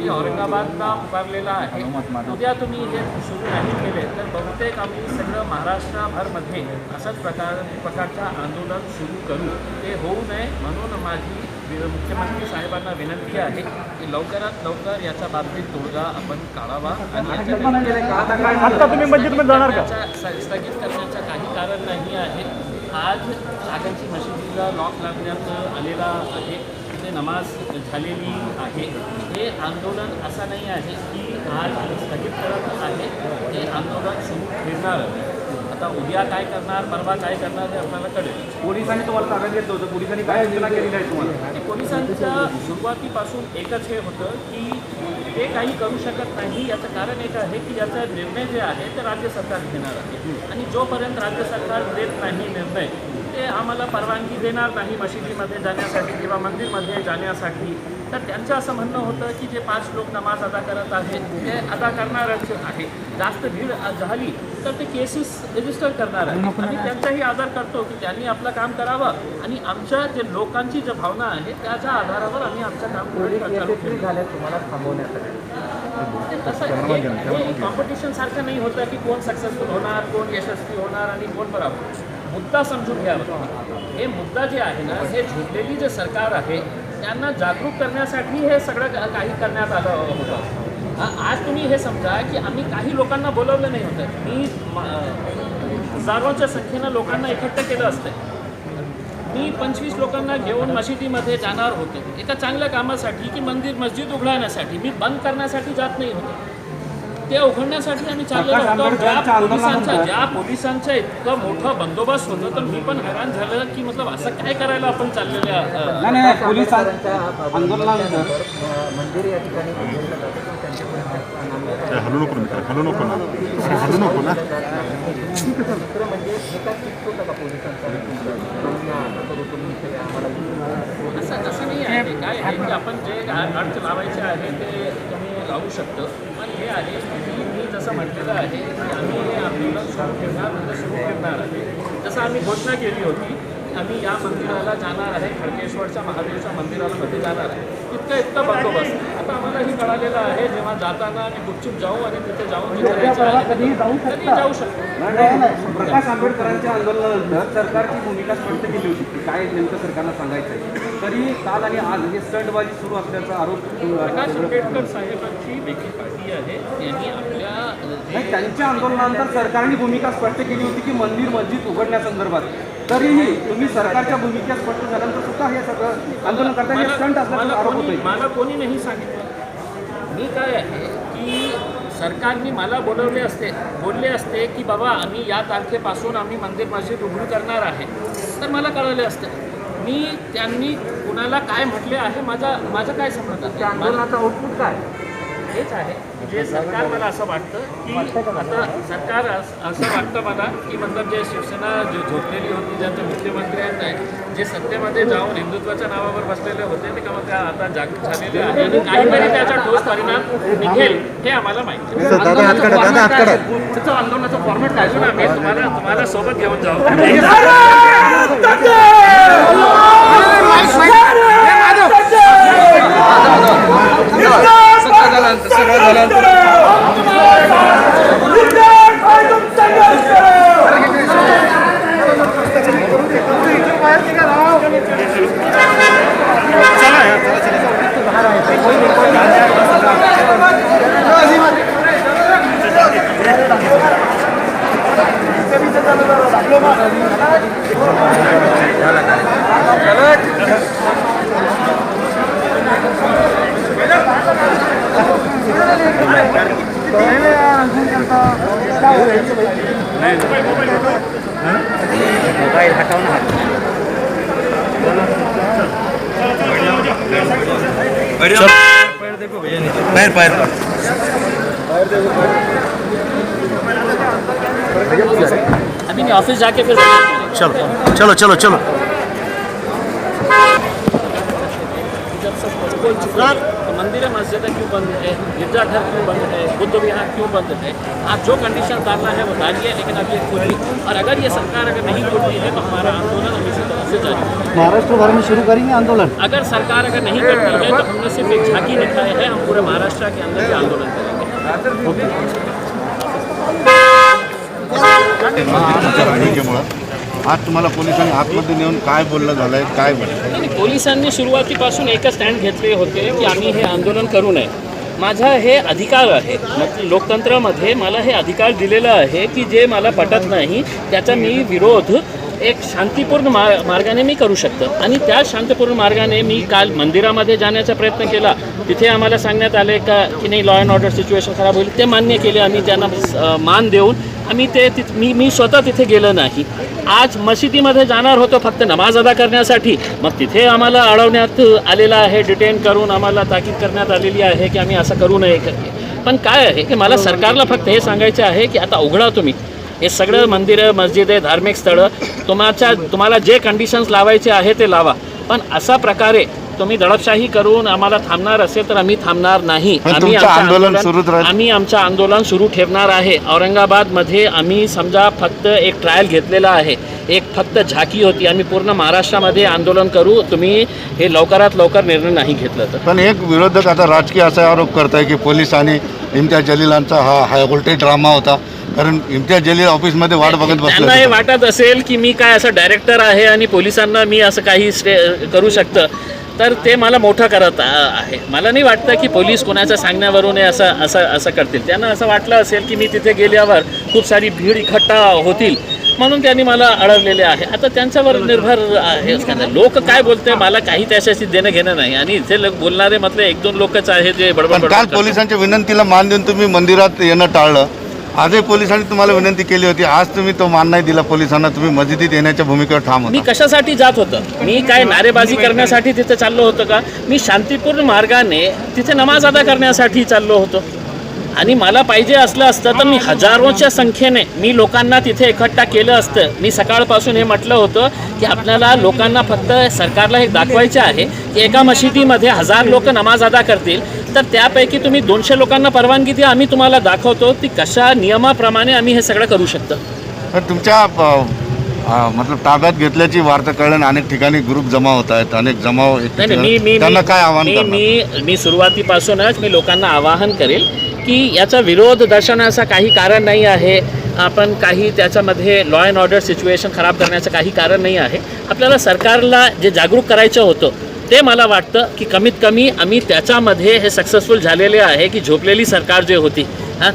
मी औरंगाबादला उभारलेला आहे. उद्या तुम्ही हे सुरू नाही केले तर बहुतेक आम्ही सगळं महाराष्ट्राभरमध्ये अशाच प्रकारचं आंदोलन सुरू करू. ते होऊ नये म्हणून माझी मुख्यमंत्री साहेबांना विनंती आहे की लवकरात लवकर याच्या बाबतीत तोडगा आपण काढावा आणि स्थगित करण्याचं काही कारण नाही आहे. आज आगंची मशिदीला लॉक लागण्यात आलेला आहे. तिथे नमाज झालेली आहे. हे आंदोलन असं नाही आहे की आज स्थगित करत आहे. हे आंदोलन सुरू फिरणार. आता उद्या काय करणार, परवा काय करणार हे आपल्याला कळेल. पोलिसांनी तुम्हाला ताब्यात घेतलं होतं, पोलिसांनी काय सूचना केलेली आहे तुम्हाला? आणि पोलिसांच्या सुरुवातीपासून एकच हे होतं की ते काही करू शकत नाही. याचं कारण एक आहे की याचा निर्णय जे आहे ते राज्य सरकार घेणार आहे आणि जोपर्यंत राज्य सरकार देत नाही निर्णय ते आम्हाला परवानगी देणार नाही मशिदीमध्ये जाण्यासाठी किंवा मंदिरमध्ये जाण्यासाठी. तर त्यांचं असं म्हणणं होतं की जे 5 लोक नमाज अदा करत आहेत ते अदा करणारच आहे. जास्त भीड झाली तर ते केसेस रजिस्टर करणार आहे. आणि त्यांचाही आदर करतो की त्यांनी आपलं काम करावं आणि आमच्या जे लोकांची ज्या भावना आहे त्याच्या आधारावर आम्ही आमचं काम झाल्या तुम्हाला थांबवण्यासाठी. तसं कॉम्पिटिशन सारखं नाही होतं की कोण सक्सेसफुल होणार, कोण यशस्वी होणार आणि कोण बरोबर. मुद्दा समजून घ्यावा. हे मुद्दा जे आहे ना, हे झुकलेली जे सरकार आहे त्यांना जागरूक करण्यासाठी हे सगळं काही करण्यात आलं होतं. आज तुम्ही हे समजा की आम्ही काही लोकांना बोलवलं नाही होतं. मी हजारोच्या संख्येनं लोकांना एकत्र केलं असतं. मी 25 लोकांना घेऊन मशिदीमध्ये जाणार होतो एका चांगल्या कामासाठी की मंदिर मस्जिद उघडण्यासाठी. मी बंद करण्यासाठी जात नाही होतो. ते उघडण्यासाठी आम्ही चाललेलो होतो. ज्या पोलिसांचा इतकं मोठं बंदोबस्त होतं तर मी पण हैराण झालं की मतलब असं काय करायला आपण चाललेल्या. पोलिसांच्या आंदोलनानंतर मंदिर या ठिकाणी हलू नको ना. दुसरं म्हणजे हे काय फिक्स होतं का पोलिसांचा असं नाही आहे. काय आहे की आपण जे अर्ज लावायचे आहे ते तुम्ही लावू शकतो. पण हे आहे की मी जसं म्हटलेलं आहे की आम्ही हे आंदोलन सुरू ठेवणार म्हणजे सुरू ठेवणार आहे. जसं आम्ही घोषणा केली होती आम्ही या मंदिराला जाणार आहे, खडकेश्वरच्या महादेवच्या मंदिराला मध्ये जाणार आहे. इतकं बंदोबस्त. आता आम्हालाही कळालेलं आहे जेव्हा जाताना आम्ही गुपचूप जाऊ आणि तिथे जाऊन कधी जाऊ शकतो. प्रकाश आंबेडकरांच्या आंदोलनानंतर सरकारची भूमिका स्पष्ट केली होती की काय नेमकं सरकारला सांगायचं आहे. तरी काल आणि आज हे स्टंटबाजी सुरू असल्याचा आरोप प्रकाश आंबेडकर साहेबांची वेगळी पार्टी आहे. त्यांनी आपल्या त्यांच्या आंदोलनानंतर सरकारने भूमिका स्पष्ट केली होती की मंदिर मस्जिद उघडण्यासंदर्भात. तरीही तुम्ही सरकारच्या भूमिका स्पष्ट झाल्यानंतर सुद्धा हे सगळं आंदोलन करताना स्टंट असल्याचा आरोप होतोय. मला कोणी नाही सांगितलं. मी काय आहे की सरकारने मला बोलले असते की बाबा आम्ही या तारखेपासून आम्ही मंदिर मस्जिद उघडू करणार आहे तर मला कळले असते. त्यांनी कुणाला काय म्हटले आहे माझं काय समजतं. आंदोलनाचा आउटपुट काय हेच आहे जे सरकार मला असं वाटतं की आता सरकार असं वाटतं मला की मतलब जे शिवसेना जे झोपलेली होती ज्यांचे मुख्यमंत्री आहेत जे सत्तेमध्ये जाऊन हिंदुत्वाच्या नावावर बसलेले होते ते का मग आता जागृत झालेले आहे आणि काहीतरी त्याचा ठोस परिणाम निघेल हे आम्हाला माहिती. त्याचं आंदोलनाचा फॉर्मॅट काय अजून आम्ही तुम्हाला सोबत घेऊन जाऊ. मोबाईल हटवणार. पैर अभी नहीं ऑफिस जाके फिर चलो चलो चलो जब सब प्रोटोकॉल चुका मंदिर मस्जिद क्यों बंद है, गिरजाघर क्यों बंद है, बुद्ध विहार क्यों बंद है, आप जो कंडीशन डालना है वो डालिए, लेकिन अब ये खुली, और अगर ये सरकार अगर नहीं खुलती है तो हमारा आंदोलन हम इसी तरह से जारी रखेंगे। महाराष्ट्र भर में शुरू करेंगे आंदोलन। अगर सरकार अगर नहीं करती है तो हमने सिर्फ एक झांकी दिखाई है, हम पूरे महाराष्ट्र के अंदर भी आंदोलन करेंगे। भूमिकेमुळं आज तुम्हाला पोलिसांनी आतमध्ये नेऊन काय बोलणं झालंय, काय म्हटलं? नाही, पोलिसांनी सुरुवातीपासून एकच स्टँड घेतले होते की आम्ही हे आंदोलन करू नये. माझा हे अधिकार आहे, मतलब लोकतंत्रामध्ये मला हे अधिकार दिलेला आहे की जे मला पटत नाही त्याचा मी विरोध एक शांतिपूर्ण मार्गाने मी करू शकतो. आणि त्या शांतपूर्ण मार्गाने मी काल मंदिरामध्ये जाण्याचा प्रयत्न केला. तिथे आम्हाला सांगण्यात आले का की नाही लॉ अँड ऑर्डर सिच्युएशन खराब होईल, ते मान्य केले आम्ही, त्यांना मान देऊन आम्ही मी स्वतः तिथे गेलो नाही. आज मशिदीमध्ये जाणार होतो फक्त नमाज अदा करण्यासाठी, मग तिथे आम्हाला अडवण्यात आलेलं आहे, डिटेन करून आम्हाला ताकीद करण्यात आलेली आहे की आम्ही असं करू नये. पण काय आहे की मला सरकारला फक्त हे सांगायचं आहे की आता उघडा तुम्ही हे सगळं मंदिरं मस्जिदे धार्मिक स्थळं, तुम्हाला जे कंडिशन्स लावायचे आहे ते लावा, पण अशा प्रकारे तुम्ही दडपशाही करून आम्हाला थांबणार असेल तर आम्ही थांबणार नाही. आम्ही आमचं आंदोलन सुरू ठेवणार आहे. औरंगाबादमध्ये आम्ही समजा फक्त एक ट्रायल घेतलेला आहे, एक फक्त झाकी होती. आम्ही पूर्ण महाराष्ट्रामध्ये आंदोलन करू. तुम्ही हे लवकरात लवकर निर्णय नाही घेतला तर. पण एक विरोधक आता राजकीय असा आरोप करत आहे की पोलिसांनी इम्तियाज जलीलांचा हा हाय व्होल्टेज ड्रामा होता, कारण इम्तियाज जलील ऑफिसमध्ये वाट बघत बसले. त्यांना हे वाटत असेल की मी काय असं डायरेक्टर आहे आणि पोलिसांना मी असं काही करू शकतं, तर ते मला मोठं करत आहे. मला नाही वाटतं की पोलीस कोणाच्या सांगण्यावरून असं करतील. त्यांना असं वाटलं असेल की मी तिथे गेल्यावर खूप सारी भीड इकट्ठा होतील म्हणून त्यांनी मला अडवलेले आहे. आता त्यांच्यावर निर्भर आहे. लोक काय बोलते मला काही त्याच्याशी देणं घेणं नाही. आणि इथे बोलणारे म्हटलं एक दोन लोकच आहेत जे बडबड. काल पोलिसांच्या विनंतीला मान देऊन तुम्ही मंदिरात येणं टाळलं. आजही पोलिसांनी तुम्हाला विनंती केली होती, आज तुम्ही तो मान नाही दिला पोलिसांना, तुम्ही मस्जिदीत येण्याच्या भूमिकेवर ठाम होता. मी कशासाठी जात होतं? मी काय नारेबाजी करण्यासाठी तिथे चाललो होतो का? मी शांतिपूर्ण मार्गाने तिथे नमाज अदा करण्यासाठी चाललो होतो. आणि मला पाहिजे असतं तर मी हजारोच्या संख्येने मी लोकांना तिथे इकट्ठा केलं असतं. मी सकाळपासून हे म्हटलं होतं की आपल्याला लोकांना फक्त सरकारला हे दाखवायचे आहे की एका मशिदीमध्ये 1000 लोक नमाज अदा करतील, तर त्यापैकी तुम्ही 200 लोकांना परवानगी द्या, आम्ही तुम्हाला दाखवतो की कशा नियमाप्रमाणे आम्ही हे सगळं करू शकतो. तर तुमच्या मतलब ताब्यात घेतल्याची वार्ता कळल्याने अनेक ठिकाणी ग्रुप जमा होत आहेत, अनेक जमाव त्यांना काय आव्हान करणार? मी सुरुवातीपासूनच मी लोकांना आवाहन करेल की याचा विरोध दर्शवण्याचं काही कारण नाही आहे. आपण काही त्याच्यामध्ये लॉ अँड ऑर्डर सिच्युएशन खराब करण्याचं काही कारण नाही आहे. आपल्याला सरकारला जे जागरूक करायचं होतं ते मला वाटतं की कमीत कमी आम्ही त्याच्यामध्ये हे सक्सेसफुल झालेले आहे की झोपलेली सरकार जे होती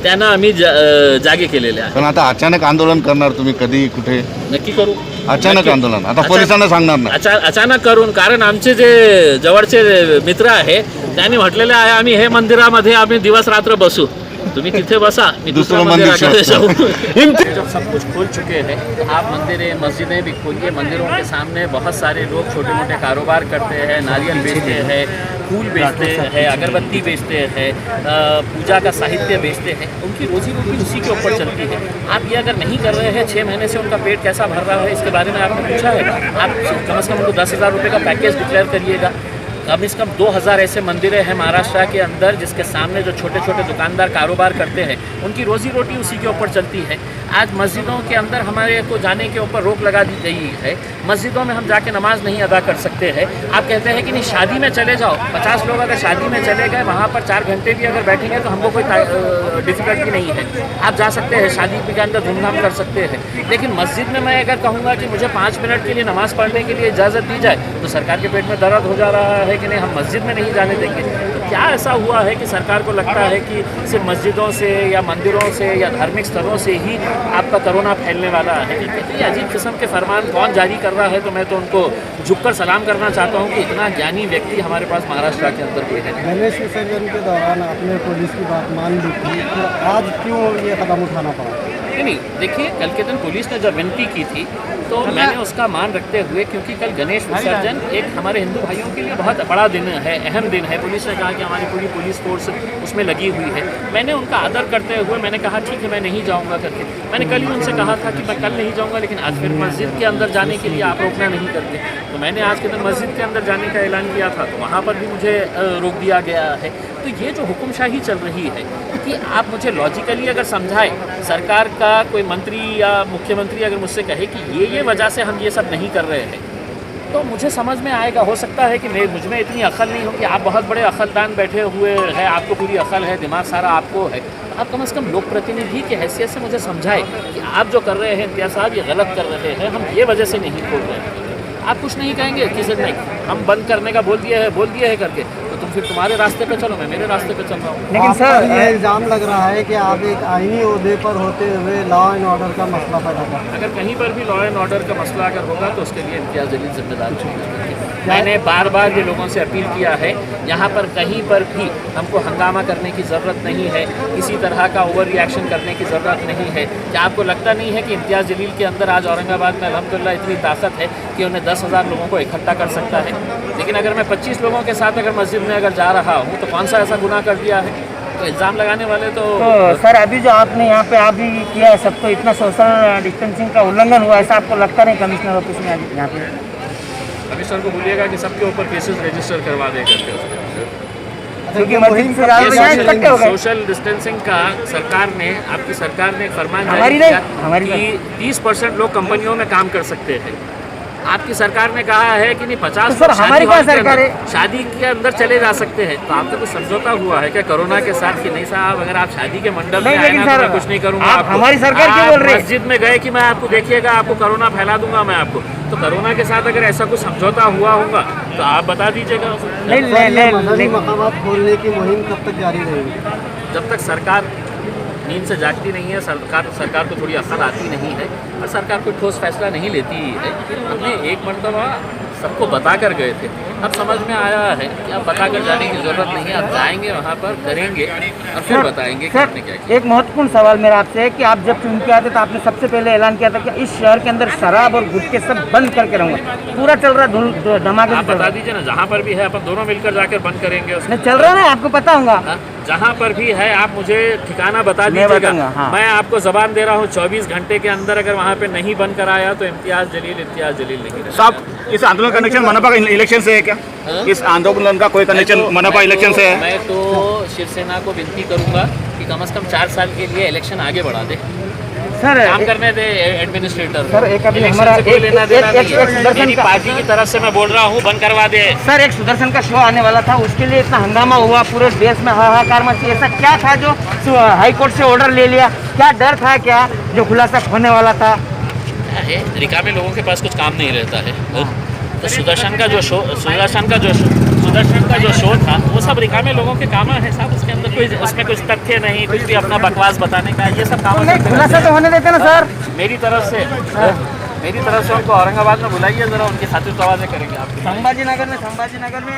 त्यांना आम्ही जागे केलेले आहे. पण आता अचानक आंदोलन करणार तुम्ही, कधी कुठे? नक्की करू अचानक आंदोलन आता पोलिसांना सांगणार नाही? अचानक करून, कारण आमचे जे जवळचे मित्र आहे त्यांनी म्हटलेले आहे आम्ही हे मंदिरामध्ये आम्ही दिवस रात्र बसू, तुम्ही तिथे बसा, मी दूसरा मंदिर जाऊँ. जब सब कुछ खोल चुके हैं तो आप मंदिरें मस्जिदें भी खोलिए. मंदिरों के सामने बहुत सारे लोग छोटे मोटे कारोबार करते हैं, नारियल बेचते हैं, फूल बेचते हैं, अगरबत्ती बेचते हैं, पूजा का साहित्य बेचते हैं. उनकी रोजी रोटी उसी के ऊपर चलती है. आप ये अगर नहीं कर रहे हैं, 6 महीने से उनका पेट कैसा भर रहा है इसके बारे में आपने पूछा है? आप कम से कम उनको 10,000 रुपये का पैकेज डिक्लेयर करिएगा. कम से कम 2000 ऐसे मंदिरें हैं महाराष्ट्र के अंदर जिसके सामने जो छोटे छोटे दुकानदार कारोबार करते हैं उनकी रोजी रोटी उसी के ऊपर चलती है. आज मस्जिदों के अंदर हमारे को जाने के ऊपर रोक लगा दी गई है. मस्जिदों में हम जाके नमाज नहीं अदा कर सकते हैं. आप कहते हैं कि नहीं शादी में चले जाओ, 50 लोग अगर शादी में चले गए वहाँ पर 4 घंटे भी अगर बैठेंगे तो हमको कोई डिफिकल्टी नहीं है. आप जा सकते हैं, शादी के अंदर धूमधाम कर सकते हैं. लेकिन मस्जिद में मैं अगर कहूँगा कि मुझे 5 मिनट के लिए नमाज़ पढ़ने के लिए इजाज़त दी जाए तो सरकार के पेट में दर्द हो जा रहा है कि नहीं हम मस्जिद में नहीं जाने देंगे. तो क्या ऐसा हुआ है कि सरकार को लगता है कि सिर्फ मस्जिदों से या मंदिरों से या धार्मिक स्थलों से ही आपका कोरोना फैलने वाला है? ये अजीब किस्म के फरमान कौन जारी कर रहा है? तो मैं तो उनको झुककर सलाम करना चाहता हूँ कि इतना ज्ञानी व्यक्ति हमारे पास महाराष्ट्र के अंदर कोई है. गणेश विसर्जन के दौरान आपने पुलिस की बात मान ली थी, तो आज क्यों ये कदम उठाना पड़ा? नहीं, देखिए कल के दिन पुलिस ने जब विनती की थी तो मैंने उसका मान रखते हुए, क्योंकि कल गणेश विसर्जन एक हमारे हिंदू भाइयों के लिए बहुत बड़ा दिन है, अहम दिन है. पुलिस ने कहा कि हमारी पूरी पुलिस फोर्स उसमें लगी हुई है। मैंने उनका आदर करते हुए मैंने कहा ठीक है मैं नहीं जाऊँगा करके। मैंने कल ही उनसे कहा था कि मैं कल नहीं जाऊँगा, लेकिन आज फिर मस्जिद के अंदर जाने के लिए आप रोकना नहीं करते। तो मैंने आज के दिन मस्जिद के अंदर जाने का ऐलान किया था, तो वहाँ पर भी मुझे रोक दिया गया है। तो ये जो हुक्मशाही चल रही है कि आप मुझे लॉजिकली अगर समझाएं, सरकार का कोई मंत्री या मुख्यमंत्री अगर मुझसे कहे कि ये वजह से हम ये सब नहीं कर रहे हैं, तो मुझे समझ में आएगा। हो सकता है कि मुझ में इतनी अकल नहीं हो कि आप बहुत बड़े अकलदान बैठे हुए हैं, आपको पूरी अकल है, दिमाग सारा आपको है। आप कम से कम लोक प्रतिनिधि की हैसियत से मुझे समझाएं कि आप जो कर रहे हैं इम्तियाज़ साहब ये गलत कर रहे हैं, हम ये वजह से नहीं खोल रहे हैं। आप कुछ नहीं कहेंगे कि सर नहीं हम बंद करने का बोल दिया है करके, तो तुम फिर तुम्हारे रास्ते पे चलो, मैं मेरे रास्ते पे चल रहा हूँ। लेकिन सर ये इल्ज़ाम लग रहा है कि आप एक आईनी ओहदे पर होते हुए लॉ एंड ऑर्डर का मसला पैदा कर रहे हैं। अगर कहीं पर भी लॉ एंड ऑर्डर का मसला अगर होगा तो उसके लिए इम्तियाज़ जलील जिम्मेदार होंगे। मैंने बार बार ये लोगों से अपील किया है, यहाँ पर कहीं पर भी हमको हंगामा करने की ज़रूरत नहीं है, किसी तरह का ओवर रिएक्शन करने की ज़रूरत नहीं है। क्या आपको लगता नहीं है कि इम्तियाज़ जलील के अंदर आज औरंगाबाद में अल्हम्दुलिल्लाह इतनी ताकत है कि उन्हें 10,000 लोगों को इकट्ठा कर सकता है? लेकिन अगर मैं 25 लोगों के साथ अगर मस्जिद में अगर जा रहा हूँ तो कौन सा ऐसा गुनाह कर दिया है? तो इल्ज़ाम लगाने वाले तो सर अभी जो आपने यहाँ पे अभी किया है सबको इतना सोशल डिस्टेंसिंग का उल्लंघन हुआ, ऐसा आपको लगता नहीं कमिश्नर ऑफिस में आज यहाँ पे? कमिश्नर को बोलिएगा कि सबके ऊपर केसेस रजिस्टर करवा दे करके क्योंकि मस्जिद से ज्यादा यहाँ इकट्ठे हो गए। सोशल डिस्टेंसिंग का सरकार ने, आपकी सरकार ने एक फरमान हमारी जारी नहीं, किया हमारी कि 30% लोग कंपनियों में काम कर सकते हैं। आपकी सरकार ने कहा है कि नहीं 50 तो सर लोग हमारी कौन सरकार है? शादी के अंदर चले जा सकते हैं। तो आपका कुछ समझौता हुआ है क्या कोरोना के साथ कि नहीं साहब अगर आप शादी के मंडप में नहीं, आए लेकिन ना तो सर, मैं कुछ नहीं करूंगा आप आपको। हमारी सरकार क्यों बोल रहे हैं? मस्जिद में गए कि मैं आपको देखिएगा आपको कोरोना फैला दूंगा मैं आपको, तो कोरोना के साथ अगर ऐसा कुछ समझौता हुआ होगा तो आप बता दीजिएगा। मदनी मकामात खोलने की मुहिम कब तक जारी रहेगी? जब तक सरकार नींद से जागती नहीं है, सरकार को थोड़ी अकल आती नहीं है और सरकार कोई ठोस फैसला नहीं लेती है। हमने एक मरतबा सबको बता कर गए थे, अब समझ में आया है कि अब बता कर जाने की ज़रूरत नहीं है, अब जाएंगे वहाँ पर करेंगे और फिर बताएंगे कि हमने क्या किया। एक महत्वपूर्ण सवाल मेरा आपसे है कि आप जब चुन के आते तो आपने सबसे पहले ऐलान किया था कि इस शहर के अंदर शराब और गुटखे सब बंद करके रहूँगा। पूरा चल रहा है धमाके आप बता दीजिए ना, जहाँ पर भी है अपन दोनों मिलकर जाकर बंद करेंगे उसमें। चल रहा है ना, आपको पता होगा। जहाँ पर भी है आप मुझे ठिकाना बता मैं दीजिएगा। बताऊंगा, हाँ। मैं आपको जबान दे रहा हूँ 24 घंटे के अंदर अगर वहाँ पे नहीं बंद कराया तो इम्तियाज़ जलील नहीं रहेगा। साहब इस आंदोलन का कनेक्शन मनपा का इलेक्शन से है क्या? इस आंदोलन का कोई कनेक्शन मनपा इलेक्शन से है? मैं तो शिवसेना को विनती करूंगा कि कम से कम 4 साल के लिए इलेक्शन आगे बढ़ा दे, सर काम करने दे एडमिनिस्ट्रेटर। सर, एक अभी इलेक्शन हमारा से कोई लेना देना एक नहीं है। सुदर्शन मेरी का- पार्टी की तरफ से मैं बोल रहा हूँ बंद करवा दे। सर एक सुदर्शन का शो आने वाला था, उसके लिए इतना हंगामा हुआ, पूरे देश में हाहाकार मची। ऐसा क्या था जो हाई कोर्ट से ऑर्डर ले लिया? क्या डर था क्या जो खुलासा होने वाला था? रिकामे लोगों के पास कुछ काम नहीं रहता है। तो सुदर्शन का जो शो था वो सब रिकामे लोगों के काम है साहब। उसके अंदर कोई उसमें कुछ तथ्य नहीं, कुछ भी अपना बकवास बताने का, ये सब काम नहीं, खुलासा तो होने देते ना सर। मेरी तरफ से उनको औरंगाबाद में बुलाइए, जरा उनकी खातिर तवाज़े करेंगे आप। संभाजी नगर में